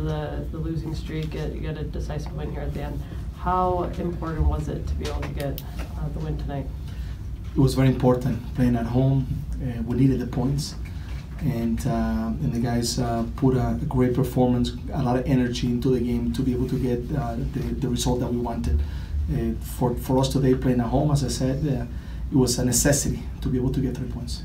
the losing streak, get a decisive win here at the end. How important was it to be able to get the win tonight? It was very important. Playing at home, we needed the points, and the guys put a great performance, a lot of energy into the game to be able to get the result that we wanted. For us today, playing at home, as I said, it was a necessity to be able to get 3 points.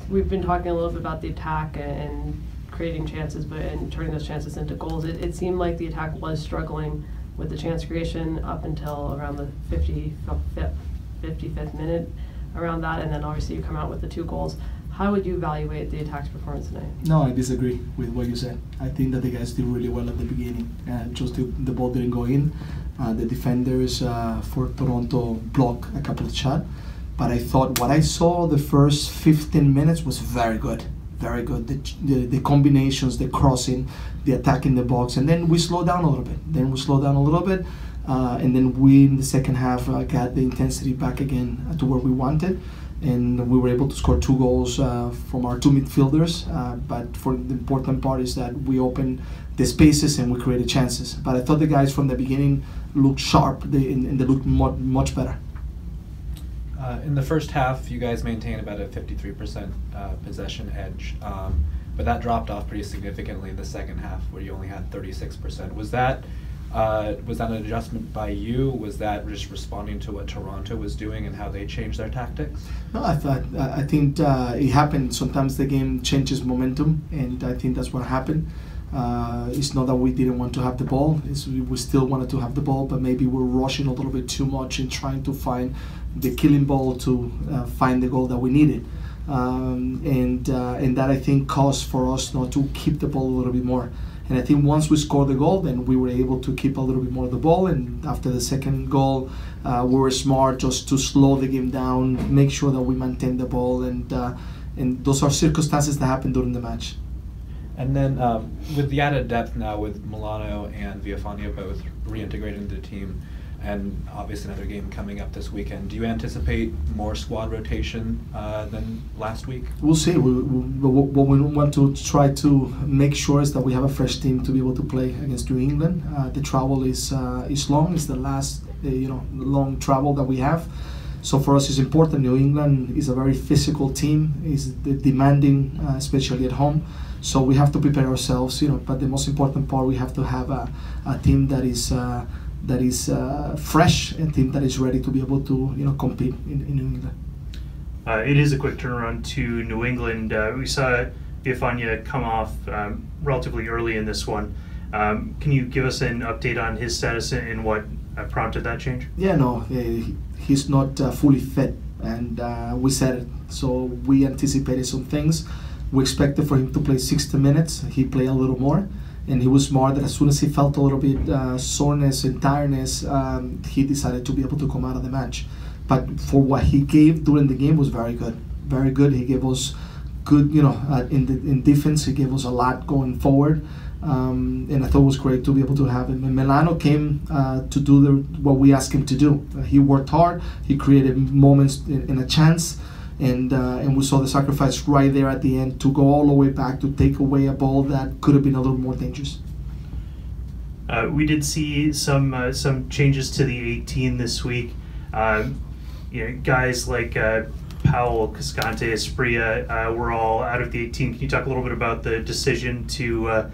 We've been talking a little bit about the attack and creating chances, and turning those chances into goals. It seemed like the attack was struggling with the chance creation up until around the 55th minute, around that, and then obviously you come out with the 2 goals. How would you evaluate the attack's performance tonight? No, I disagree with what you said. I think that the guys did really well at the beginning. Just the ball didn't go in. The defenders for Toronto blocked a couple of shots. But I thought what I saw the first 15 minutes was very good. Very good. The combinations, the crossing, the attack in the box. And then we slowed down a little bit. And then we, in the second half, got the intensity back again to where we wanted. And we were able to score 2 goals from our 2 midfielders. But for the important part is that we opened the spaces and we created chances. But I thought the guys from the beginning looked sharp and they looked much better. In the first half, you guys maintained about a 53% possession edge, but that dropped off pretty significantly in the second half, where you only had 36%. Was that an adjustment by you? Was that just responding to what Toronto was doing and how they changed their tactics? No, I think it happened. Sometimes the game changes momentum, and I think that's what happened. It's not that we didn't want to have the ball. We still wanted to have the ball, but maybe we're rushing a little bit too much in trying to find the killing ball to find the goal that we needed. And that, I think, caused for us not to keep the ball a little bit more. And I think once we scored the goal, then we were able to keep a little bit more of the ball. And after the second goal, we were smart just to slow the game down, make sure that we maintain the ball. And those are circumstances that happen during the match. And then with the added depth now, with Milano and Villafania both reintegrated into the team, and obviously another game coming up this weekend, do you anticipate more squad rotation than last week? We'll see. What we want to try to make sure is that we have a fresh team to be able to play against New England. The travel is long. It's the last long travel that we have. So for us, it's important. New England is a very physical team. It's demanding, especially at home. So we have to prepare ourselves. But the most important part, we have to have a team that is fresh, and team that is ready to be able to compete in New England. It is a quick turnaround to New England. We saw Villafania come off relatively early in this one. Can you give us an update on his status and what prompted that change? Yeah, no, he's not fully fit, and we said it. So we anticipated some things. We expected for him to play 60 minutes. He played a little more. And he was smart that as soon as he felt a little bit soreness and tiredness, he decided to be able to come out of the match. But for what he gave during the game was very good. Very good. He gave us good, in defense, he gave us a lot going forward. And I thought it was great to be able to have him. And Milano came to do what we asked him to do. He worked hard. He created moments in a chance. And we saw the sacrifice right there at the end to go all the way back to take away a ball that could have been a little more dangerous. We did see some changes to the 18 this week. Guys like Powell, Cascante, Esprilla were all out of the 18. Can you talk a little bit about the decision to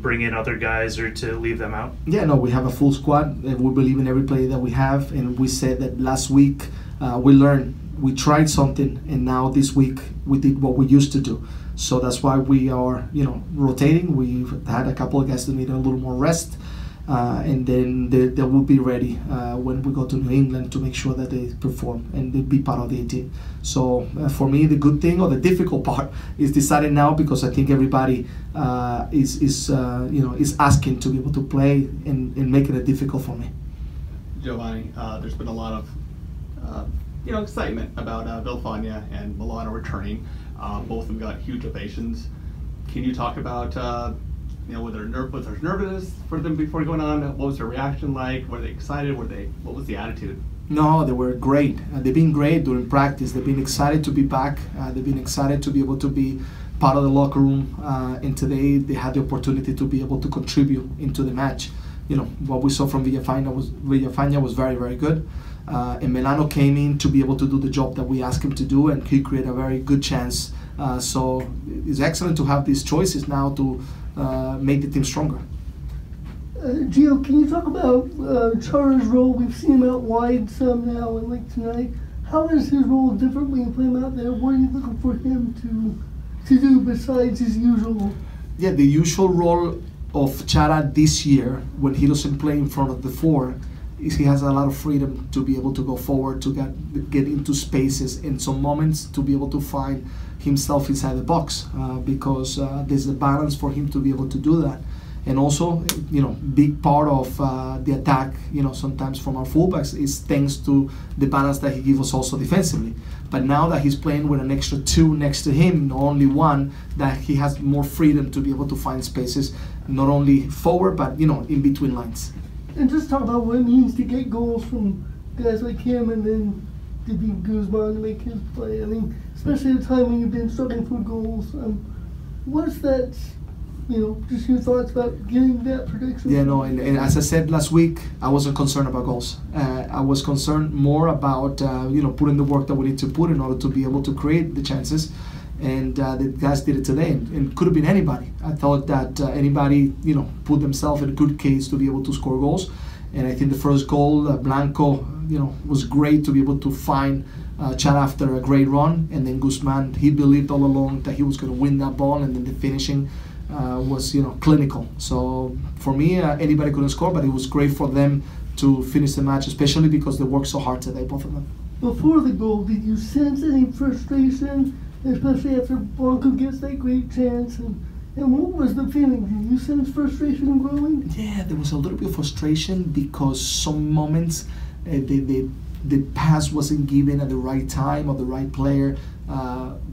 bring in other guys or to leave them out? Yeah, no, we have a full squad. We believe in every player that we have, and we said that last week we learned. We tried something, and now this week we did what we used to do. So that's why we are, rotating. We've had a couple of guys that need a little more rest, and then they will be ready when we go to New England to make sure that they perform and they be part of the team. So for me, the good thing or the difficult part is deciding now, because I think everybody is asking to be able to play and making it difficult for me. Giovanni, there's been a lot of excitement about Villafania and Milano returning. Both of them got huge ovations. Can you talk about was there nervousness for them before going on? What was their reaction like? Were they excited? What was the attitude? No, they were great. They've been great during practice. They've been excited to be back. They've been excited to be able to be part of the locker room, and today they had the opportunity to be able to contribute into the match. You know, what we saw from Villafaña was very, very good. And Melano came in to be able to do the job that we asked him to do, and he created a very good chance. So it's excellent to have these choices now to make the team stronger. Gio, can you talk about Chara's role? We've seen him out wide some now, and like tonight, how is his role different when you play him out there? What are you looking for him to do besides his usual? Yeah, the usual role of Chara this year, when he doesn't play in front of the four, is he has a lot of freedom to be able to go forward, to get into spaces, in some moments to be able to find himself inside the box, because there's a balance for him to be able to do that. And also, you know, big part of the attack, you know, sometimes from our fullbacks is thanks to the balance that he gives us also defensively. But now that he's playing with an extra two next to him, not only one, that he has more freedom to be able to find spaces, not only forward, but, you know, in between lines. And just talk about what it means to get goals from guys like him, and then to be Guzman to make his play. I mean, especially at a time when you've been struggling for goals. What's that? You know, just your thoughts about getting that production. Yeah, no, and as I said last week, I wasn't concerned about goals. I was concerned more about you know, putting the work that we need to put in order to be able to create the chances. And the guys did it today, and could have been anybody. I thought that anybody, you know, put themselves in a good case to be able to score goals. And I think the first goal, Blanco, you know, was great to be able to find Chad after a great run. And then Guzman, he believed all along that he was going to win that ball, and then the finishing was, you know, clinical. So for me, anybody couldn't score, but it was great for them to finish the match, especially because they worked so hard today, both of them. Before the goal, did you sense any frustration, especially after Blanco gets that great chance? And what was the feeling? Did you sense frustration growing? Yeah, there was a little bit of frustration because some moments the pass wasn't given at the right time or the right player.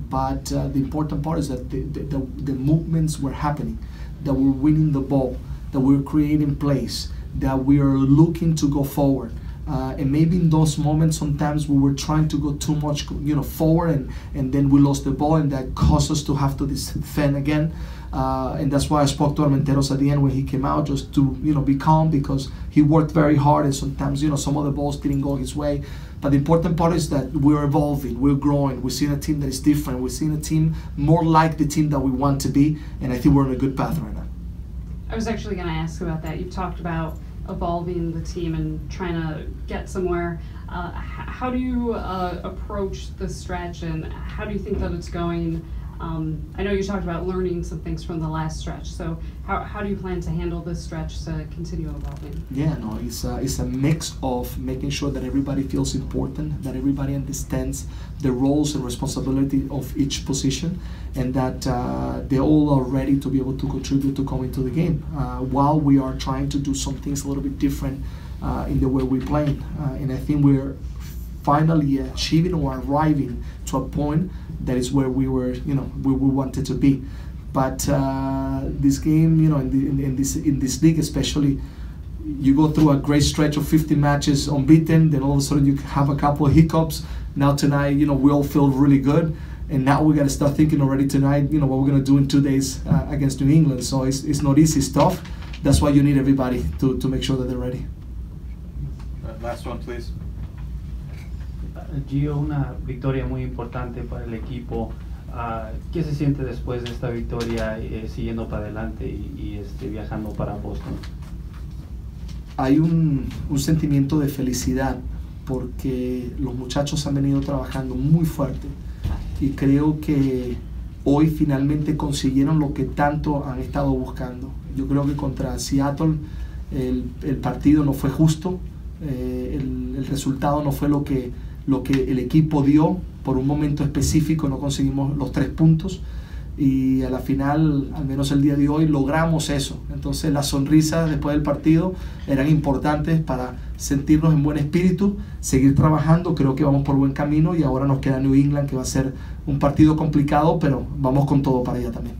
But the important part is that the movements were happening, that we're winning the ball, that we're creating plays, that we are looking to go forward. And maybe in those moments, sometimes we were trying to go too much, you know, forward, and then we lost the ball, and that caused us to have to defend again. And that's why I spoke to Armenteros at the end when he came out, just to, you know, be calm, because he worked very hard, and sometimes, you know, some of the balls didn't go his way. But the important part is that we're evolving, we're growing, we're seeing a team that is different, we're seeing a team more like the team that we want to be, and I think we're on a good path right now. I was actually going to ask about that. You've talked about evolving the team and trying to get somewhere. How do you approach the stretch, and how do you think that it's going? I know you talked about learning some things from the last stretch, so how do you plan to handle this stretch to continue evolving? Yeah, no, it's a mix of making sure that everybody feels important, that everybody understands the roles and responsibility of each position, and that they all are ready to be able to contribute to coming to the game, while we are trying to do some things a little bit different in the way we're playing. And I think we're finally achieving or arriving to a point that is where we were, you know, we wanted to be. But this game, you know, in this league especially, you go through a great stretch of 50 matches unbeaten, then all of a sudden you have a couple of hiccups. Now tonight, you know, we all feel really good, and now we got to start thinking already tonight, you know, what we're going to do in 2 days against New England. So it's not easy, it's tough. That's why you need everybody to make sure that they're ready. Last one, please. Gio, una victoria muy importante para el equipo. ¿Qué se siente después de esta victoria, siguiendo para adelante y viajando para Boston? Hay un sentimiento de felicidad porque los muchachos han venido trabajando muy fuerte, y creo que hoy finalmente consiguieron lo que tanto han estado buscando. Yo creo que contra Seattle el partido no fue justo, el resultado no fue lo que el equipo dio. Por un momento específico no conseguimos los 3 puntos, y a la final, al menos el día de hoy, logramos eso. Entonces las sonrisas después del partido eran importantes para sentirnos en buen espíritu, seguir trabajando. Creo que vamos por buen camino, y ahora nos queda New England, que va a ser un partido complicado, pero vamos con todo para allá también.